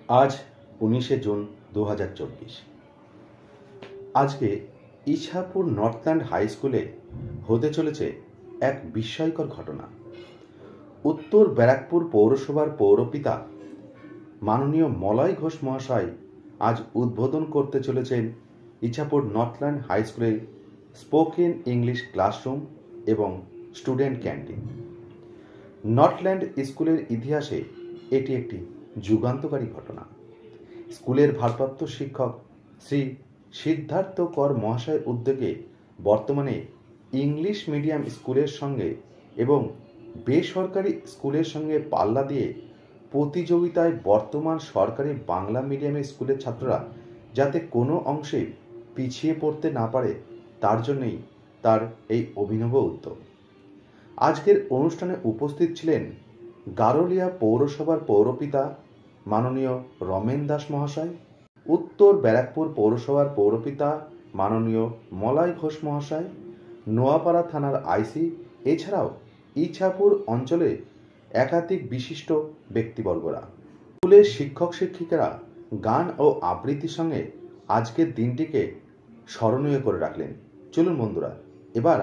আজ 19শে জুন 2024। আজকে Ichapur Northland high স্কুলে হতে চলেছে এক বিস্ময়কর ঘটনা। উত্তর ব্যারাকপুর পৌরসভার পৌরপিতা মাননীয় মলয় ঘোষ মহাশয় আজ উদ্বোধন করতে চলেছেন ইছাপুর নর্থল্যান্ড হাই স্কুলের স্পোকেন ইংলিশ ক্লাসরুম এবং স্টুডেন্ট ক্যান্টিন। নর্থল্যান্ড স্কুলের ইতিহাসে এটি একটি যুগান্তকারী ঘটনা। স্কুলের ভারপ্রাপ্ত শিক্ষক শ্রী সিদ্ধার্থ কর মহাশয়ের উদ্যোগে বর্তমানে ইংলিশ মিডিয়াম স্কুলের সঙ্গে এবং বেসরকারি স্কুলের সঙ্গে পাল্লা দিয়ে প্রতিযোগিতায় বর্তমান সরকারি বাংলা মিডিয়ামের স্কুলের ছাত্ররা যাতে কোনো অংশে পিছিয়ে পড়তে না পারে তার জন্যই তার এই অভিনব উদ্যোগ। আজকের অনুষ্ঠানে উপস্থিত ছিলেন গারোলিয়া পৌরসভার পৌরপিতা মাননীয় রমেন দাস মহাশয়, উত্তর ব্যারাকপুর পৌরসভার পৌরপিতা মাননীয় মলয় ঘোষ মহাশয়, নোয়াপাড়া থানার আইসি, এছাড়াও ইছাপুর অঞ্চলে একাধিক বিশিষ্ট ব্যক্তিবর্গরা। স্কুলের শিক্ষক শিক্ষিকারা গান ও আবৃত্তির সঙ্গে আজকের দিনটিকে স্মরণীয় করে রাখলেন। চলুন বন্ধুরা, এবার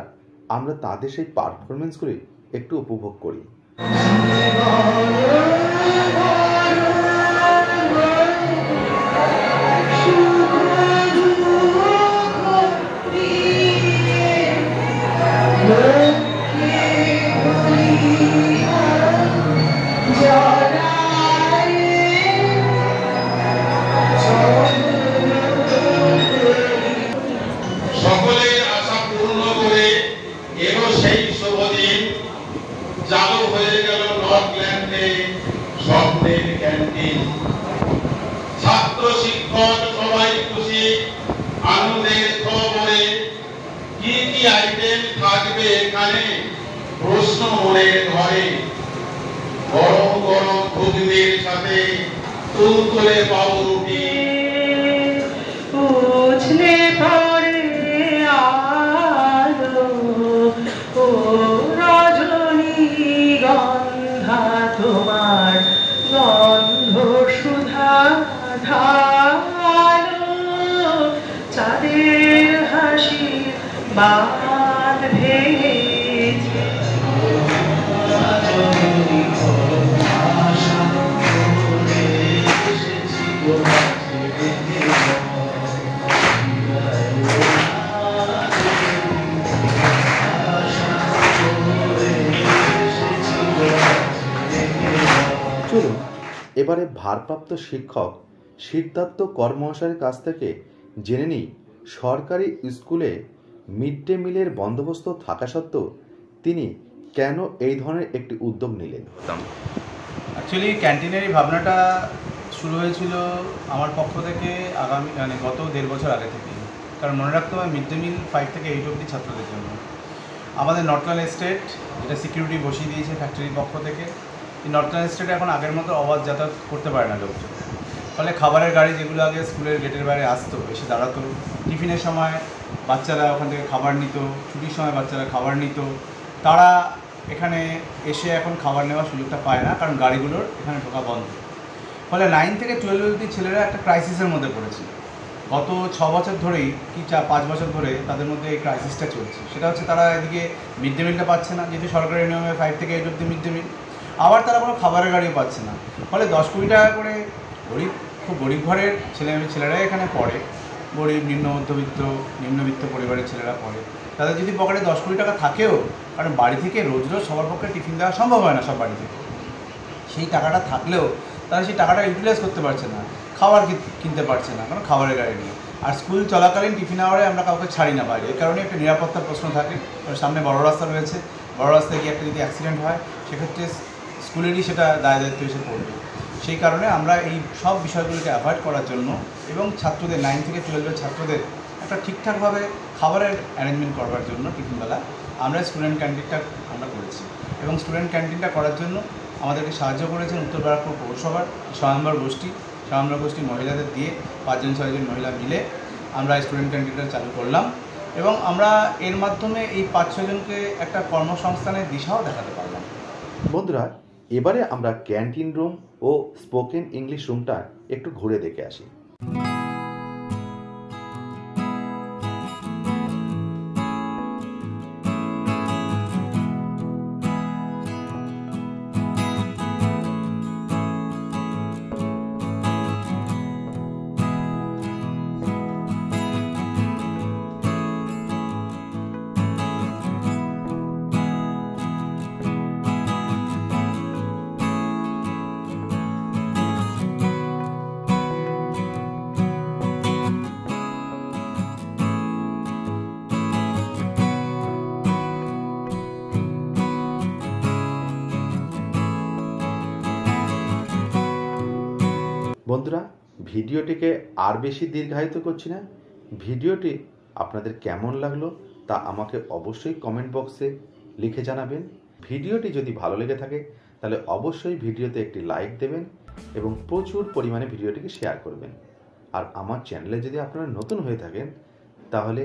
আমরা তাদের সেই পারফরমেন্সগুলি একটু উপভোগ করি। চালু হয়ে গেল নর্থল্যান্ডে স্বপ্নের ক্যান্টিন। ছাত্র শিক্ষক সবাই খুশি আনন্দের খবরে। কি কি আইটেম থাকবে এখানে প্রশ্ন মনের ঘরে। গরম গরম ঘুগনির সাথে তুলতুলে পাউরুটি। বুঝলে পরে আলো ও গন্ধা তোমার গন্ধ সুধা ঢালো। চাঁদের হাসি বাঁধ ভেঙেছে। চলুন এবারে ভারপ্রাপ্ত শিক্ষক সিদ্ধার্থ কর মহাশয়ের কাছ থেকে জেনে নিই সরকারি স্কুলে মিড ডে মিলের বন্দোবস্ত থাকা সত্ত্বেও তিনি কেন এই ধরনের একটি উদ্যোগ নিলেন। অ্যাকচুয়ালি ক্যান্টিনের এই ভাবনাটা শুরু হয়েছিল আমার পক্ষ থেকে গত 1.5 বছর আগে থেকে। কারণ মনে রাখতে হবে মিড ডে মিল 5 থেকে 8 অবধি ছাত্রদের জন্য। আমাদের নর্থল্যান্ড এস্টেট যেটা সিকিউরিটি বসিয়ে দিয়েছে ফ্যাক্টরির পক্ষ থেকে, এই নর্থল্যান্ড এস্টেটে এখন আগের মতো অবাধ যাতায়াত করতে পারে না লোকজন। ফলে খাবারের গাড়ি যেগুলো আগে স্কুলের গেটের বাইরে আসতো, এসে দাঁড়াতো, টিফিনের সময় বাচ্চারা ওখান থেকে খাবার নিত, ছুটির সময় বাচ্চারা খাবার নিত, তারা এখানে এসে এখন খাবার নেওয়ার সুযোগটা পায় না, কারণ গাড়িগুলোর এখানে ঢোকা বন্ধ। ফলে 9 থেকে 12 অবধি ছেলেরা একটা ক্রাইসিসের মধ্যে পড়েছে। গত 6 বছর ধরেই কি 5 বছর ধরে তাদের মধ্যে এই ক্রাইসিসটা চলছে। সেটা হচ্ছে তারা এদিকে মিড ডে মিলটা পাচ্ছে না, যেহেতু সরকারি নিয়মে 5 থেকে 8 অবধি মিড ডে মিল, আবার তারা কোনো খাবারের গাড়িও পাচ্ছে না। ফলে 10-20 টাকা করে খুব গরিব ঘরের ছেলেরাই এখানে পড়ে, গরিব নিম্নবিত্ত পরিবারের ছেলেরা পড়ে। তাদের যদি পকেটে 10-20 টাকা থাকেও, কারণ বাড়ি থেকে রোজ রোজ সবার পক্ষে টিফিন দেওয়া সম্ভব হয় না সব বাড়ি থেকে, সেই টাকাটা থাকলেও তারা সেই টাকাটা ইউটিলাইজ করতে পারছে না, খাবার কিনতে পারছে না, কারণ খাবারের গাড়ি নেই। আর স্কুল চলাকালীন টিফিন আওয়ারে আমরা কাউকে ছাড়ি না বাইরে, এই কারণে একটা নিরাপত্তার প্রশ্ন থাকে। সামনে বড় রাস্তা রয়েছে, বড় রাস্তায় গিয়ে একটা যদি অ্যাক্সিডেন্ট হয় সেক্ষেত্রে স্কুলেরই সেটা দায় দায়িত্ব এসে পড়বে। সেই কারণে আমরা এই সব বিষয়গুলোকে অ্যাভয়েড করার জন্য এবং ছাত্রদের 9 থেকে 12-এর ছাত্রদের একটা ঠিকঠাকভাবে খাবারের অ্যারেঞ্জমেন্ট করবার জন্য টিফিনবেলা আমরা স্টুডেন্ট ক্যান্টিনটা আমরা করেছি। এবং স্টুডেন্ট ক্যান্টিনটা করার জন্য আমাদেরকে সাহায্য করেছেন উত্তর ব্যারাকপুর পৌরসভার স্বয়ম্বর গোষ্ঠী মহিলাদের দিয়ে 5-6জন মহিলা মিলে আমরা স্টুডেন্ট ক্যান্টিনটা চালু করলাম। এবং আমরা এর মাধ্যমে এই 5-6 জনকে একটা কর্মসংস্থানের দিশাও দেখাতে পারলাম। বন্ধুরা, এবারে আমরা ক্যান্টিন রুম ও স্পোকেন ইংলিশ রুমটা একটু ঘুরে দেখে আসি। বন্ধুরা, ভিডিওটিকে আর বেশি দীর্ঘায়িত করছি না। ভিডিওটি আপনাদের কেমন লাগলো তা আমাকে অবশ্যই কমেন্ট বক্সে লিখে জানাবেন। ভিডিওটি যদি ভালো লেগে থাকে তাহলে অবশ্যই ভিডিওতে একটি লাইক দেবেন এবং প্রচুর পরিমাণে ভিডিওটিকে শেয়ার করবেন। আর আমার চ্যানেলে যদি আপনারা নতুন হয়ে থাকেন তাহলে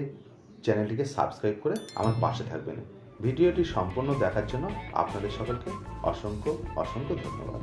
চ্যানেলটিকে সাবস্ক্রাইব করে আমার পাশে থাকবেন। ভিডিওটি সম্পূর্ণ দেখার জন্য আপনাদের সকলকে অসংখ্য ধন্যবাদ।